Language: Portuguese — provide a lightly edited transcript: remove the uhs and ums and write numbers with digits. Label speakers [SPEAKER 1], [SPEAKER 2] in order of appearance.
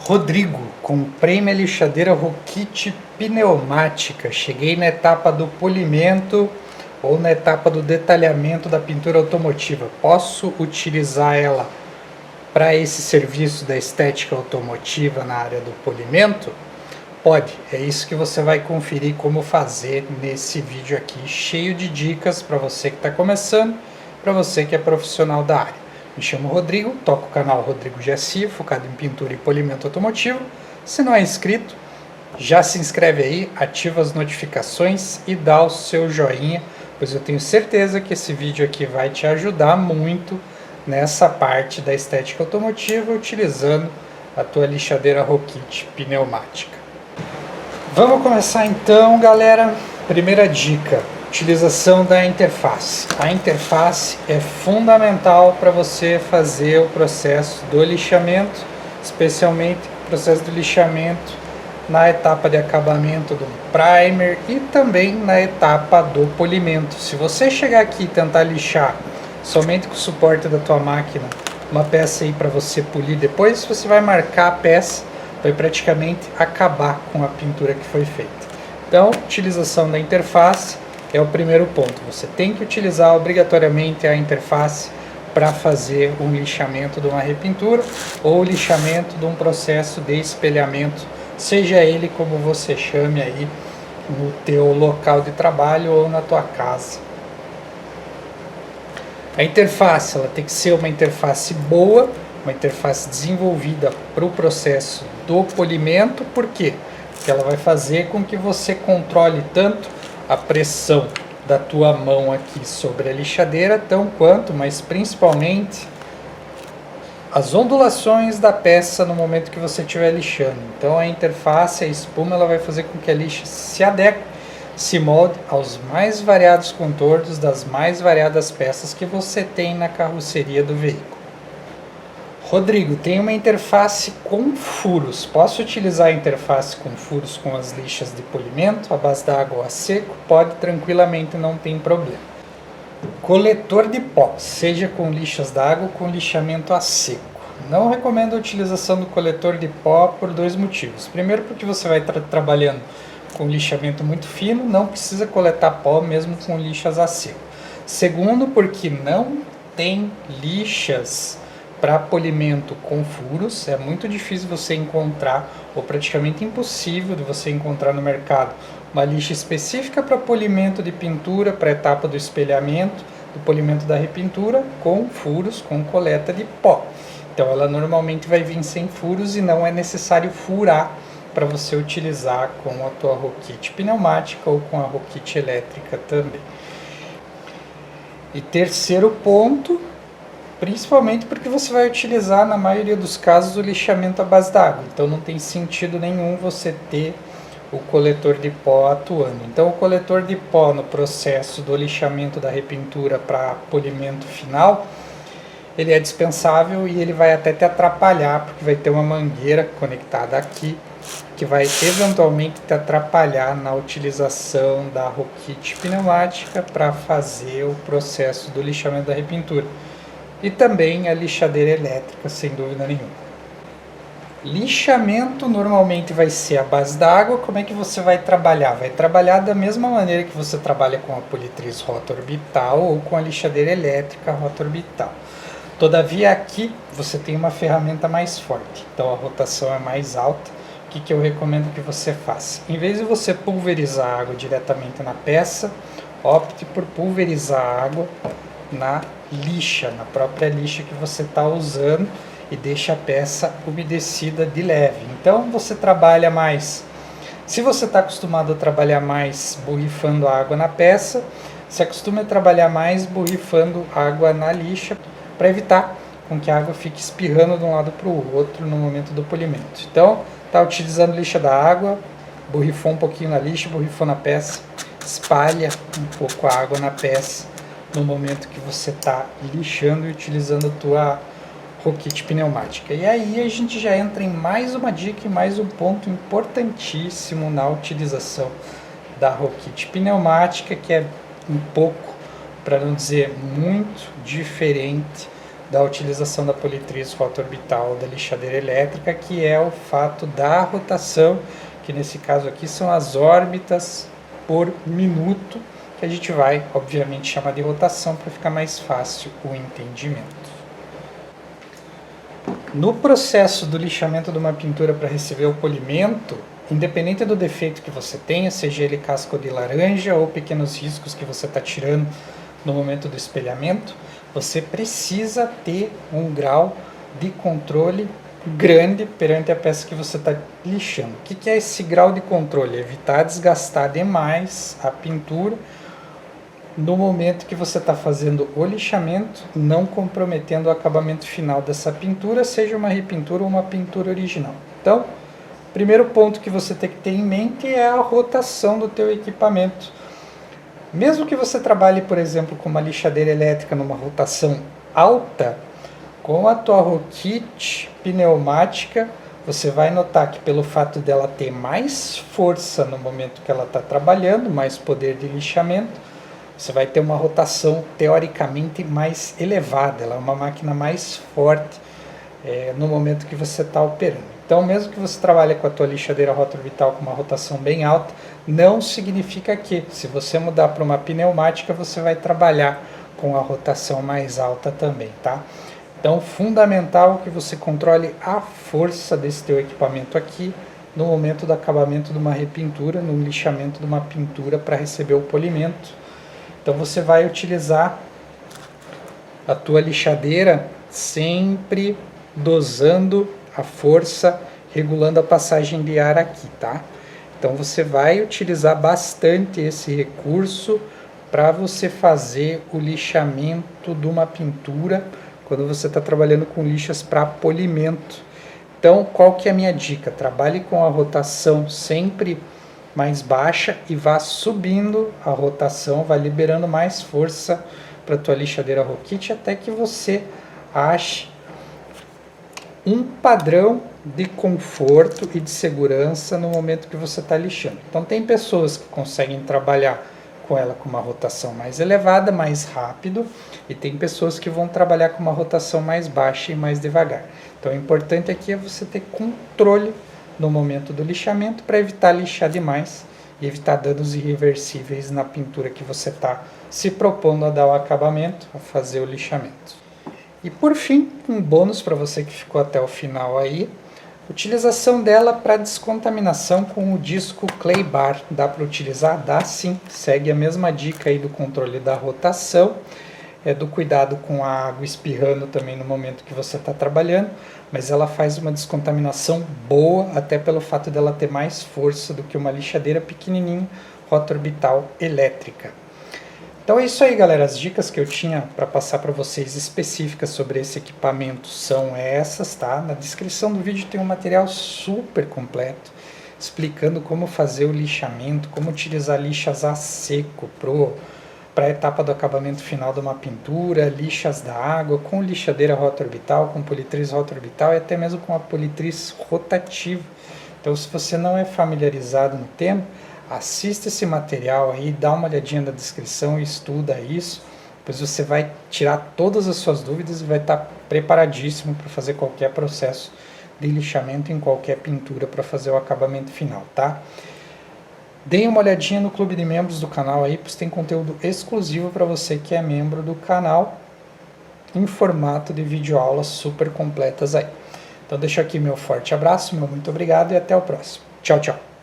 [SPEAKER 1] Rodrigo, comprei minha lixadeira Rokit pneumática. Cheguei na etapa do polimento ou na etapa do detalhamento da pintura automotiva. Posso utilizar ela para esse serviço da estética automotiva na área do polimento? Pode, é isso que você vai conferir como fazer nesse vídeo aqui, cheio de dicas para você que está começando, para você que é profissional da área. Me chamo Rodrigo, toco o canal Rodrigo GSI, focado em pintura e polimento automotivo. Se não é inscrito, já se inscreve aí, ativa as notificações e dá o seu joinha, pois eu tenho certeza que esse vídeo aqui vai te ajudar muito nessa parte da estética automotiva, utilizando a tua lixadeira Rokit pneumática. Vamos começar então, galera. Primeira dica: utilização da interface. A interface é fundamental para você fazer o processo do lixamento, especialmente o processo do lixamento na etapa de acabamento do primer e também na etapa do polimento. Se você chegar aqui e tentar lixar somente com o suporte da tua máquina uma peça aí para você polir depois, você vai marcar a peça, vai praticamente acabar com a pintura que foi feita. Então, utilização da interface é o primeiro ponto. Você tem que utilizar obrigatoriamente a interface para fazer um lixamento de uma repintura ou lixamento de um processo de espelhamento, seja ele como você chame aí no teu local de trabalho ou na tua casa. A interface, ela tem que ser uma interface boa, uma interface desenvolvida para o processo do polimento. Por quê? Porque ela vai fazer com que você controle tanto a pressão da tua mão aqui sobre a lixadeira, tão quanto, mas principalmente, as ondulações da peça no momento que você estiver lixando. Então a interface, a espuma, ela vai fazer com que a lixa se adeque, se molde aos mais variados contornos das mais variadas peças que você tem na carroceria do veículo. Rodrigo, tem uma interface com furos. Posso utilizar a interface com furos com as lixas de polimento, a base d'água ou a seco? Pode, tranquilamente, não tem problema. Coletor de pó, seja com lixas d'água ou com lixamento a seco. Não recomendo a utilização do coletor de pó por dois motivos. Primeiro, porque você vai estar trabalhando com lixamento muito fino, não precisa coletar pó mesmo com lixas a seco. Segundo, porque não tem lixas para polimento com furos. É muito difícil você encontrar, ou praticamente impossível de você encontrar no mercado, uma lixa específica para polimento de pintura, para a etapa do espelhamento, do polimento da repintura, com furos, com coleta de pó. Então ela normalmente vai vir sem furos e não é necessário furar para você utilizar com a tua Rokit pneumática ou com a Rokit elétrica também. E terceiro ponto, principalmente porque você vai utilizar, na maioria dos casos, o lixamento à base d'água. Então não tem sentido nenhum você ter o coletor de pó atuando. Então o coletor de pó no processo do lixamento da repintura para polimento final, ele é dispensável e ele vai até te atrapalhar, porque vai ter uma mangueira conectada aqui, que vai eventualmente te atrapalhar na utilização da Rokit pneumática para fazer o processo do lixamento da repintura. E também a lixadeira elétrica, sem dúvida nenhuma. Lixamento normalmente vai ser a base d'água. Como é que você vai trabalhar? Vai trabalhar da mesma maneira que você trabalha com a politriz rota orbital ou com a lixadeira elétrica rota orbital. Todavia aqui você tem uma ferramenta mais forte, então a rotação é mais alta. O que eu recomendo que você faça? Em vez de você pulverizar a água diretamente na peça, opte por pulverizar a água na lixa, na própria lixa que você está usando, e deixa a peça umedecida de leve. Então você trabalha mais, se você está acostumado a trabalhar mais borrifando água na peça, se acostume a trabalhar mais borrifando água na lixa, para evitar com que a água fique espirrando de um lado para o outro no momento do polimento. Então, está utilizando lixa da água, borrifou um pouquinho na lixa, borrifou na peça, espalha um pouco a água na peça no momento que você está lixando e utilizando a tua Rokit pneumática. E aí a gente já entra em mais uma dica e mais um ponto importantíssimo na utilização da Rokit pneumática, que é um pouco, para não dizer muito, diferente da utilização da politriz rota orbital da lixadeira elétrica, que é o fato da rotação, que nesse caso aqui são as órbitas por minuto, que a gente vai, obviamente, chamar de rotação para ficar mais fácil o entendimento. No processo do lixamento de uma pintura para receber o polimento, independente do defeito que você tenha, seja ele casco de laranja ou pequenos riscos que você está tirando no momento do espelhamento, você precisa ter um grau de controle grande perante a peça que você está lixando. O que é esse grau de controle? Evitar desgastar demais a pintura no momento que você está fazendo o lixamento, não comprometendo o acabamento final dessa pintura, seja uma repintura ou uma pintura original. Então, primeiro ponto que você tem que ter em mente é a rotação do teu equipamento. Mesmo que você trabalhe, por exemplo, com uma lixadeira elétrica numa rotação alta, com a tua Rokit pneumática, você vai notar que pelo fato dela ter mais força no momento que ela está trabalhando, mais poder de lixamento, você vai ter uma rotação teoricamente mais elevada, ela é uma máquina mais forte no momento que você está operando. Então, mesmo que você trabalhe com a tua lixadeira rota orbital com uma rotação bem alta, não significa que, se você mudar para uma pneumática, você vai trabalhar com a rotação mais alta também, tá? Então, fundamental que você controle a força desse teu equipamento aqui no momento do acabamento de uma repintura, no lixamento de uma pintura para receber o polimento. Então você vai utilizar a tua lixadeira sempre dosando a força, regulando a passagem de ar aqui, tá? Então você vai utilizar bastante esse recurso para você fazer o lixamento de uma pintura quando você está trabalhando com lixas para polimento. Então qual que é a minha dica? Trabalhe com a rotação sempre mais baixa e vá subindo a rotação, vai liberando mais força para a tua lixadeira Rokit até que você ache um padrão de conforto e de segurança no momento que você está lixando. Então tem pessoas que conseguem trabalhar com ela com uma rotação mais elevada, mais rápido, e tem pessoas que vão trabalhar com uma rotação mais baixa e mais devagar. Então o importante aqui é você ter controle no momento do lixamento para evitar lixar demais e evitar danos irreversíveis na pintura que você está se propondo a dar o acabamento, a fazer o lixamento. E por fim, um bônus para você que ficou até o final aí, utilização dela para descontaminação com o disco Clay Bar. Dá para utilizar? Dá sim, segue a mesma dica aí do controle da rotação, do cuidado com a água espirrando também no momento que você está trabalhando, mas ela faz uma descontaminação boa, até pelo fato dela ter mais força do que uma lixadeira pequenininha, rota orbital elétrica. Então é isso aí, galera, as dicas que eu tinha para passar para vocês específicas sobre esse equipamento são essas, tá? Na descrição do vídeo tem um material super completo, explicando como fazer o lixamento, como utilizar lixas a seco para a etapa do acabamento final de uma pintura, lixas da água, com lixadeira rota orbital, com politriz rota orbital e até mesmo com a politriz rotativa. Então, se você não é familiarizado no tema, assista esse material aí, dá uma olhadinha na descrição e estuda isso, pois você vai tirar todas as suas dúvidas e vai estar preparadíssimo para fazer qualquer processo de lixamento em qualquer pintura para fazer o acabamento final, tá? Deem uma olhadinha no clube de membros do canal aí, pois tem conteúdo exclusivo para você que é membro do canal, em formato de videoaulas super completas aí. Então deixo aqui meu forte abraço, meu muito obrigado e até o próximo. Tchau, tchau.